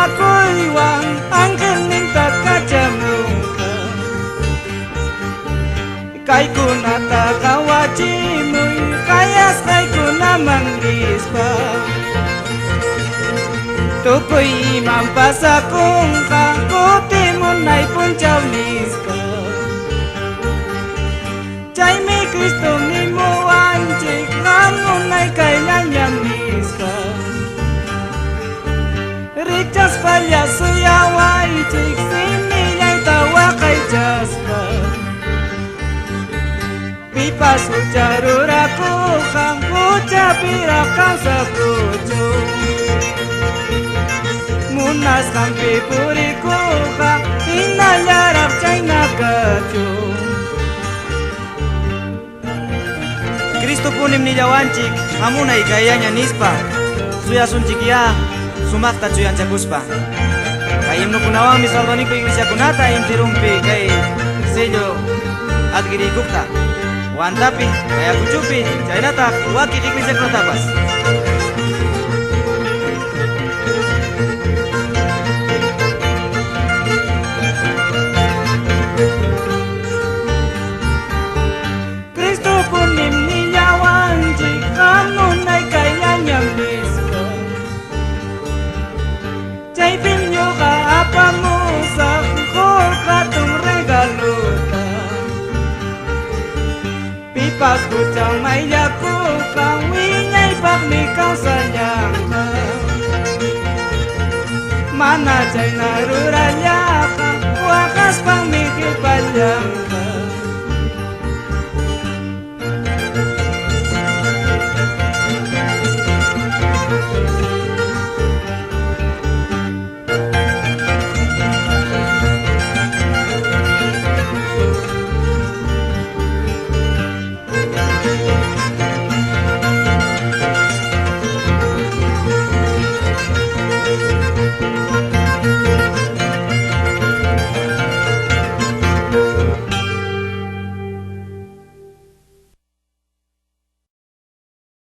makuiwang ang kening takajamungka kay kunata kawajimuy kayas kay kunamang rispa tukoy imam pasakong kakuti munay puncaw nispa chay mi Kristo ni mo anjik ngamunay kay nanyam nispa Richas palya suyaway jik sini yang tawa kay jaspa pipa sujarura ko kang puja pirakang sakujo munas kang pipuri ko kang inalarap chay nakajo Kristo punim ni jawancik hamunay kayanya nispa suya suncik ya sumakta cuyan cakuspa kayim no kunawang misaldoni ko iglesia kunata intirumpi kay sello adgiri gupta wantapi kaya kucupi jainata wakil iglesia kunatapas Kristo punim ni jawanji kamunay kayanya nispa chay pinyo ka apa mo sa kukul katong regaluta pipas kucang may yaku kang winyay pagmikaw sa nyaka mana chay naruranya ka wakas pang mikil palyang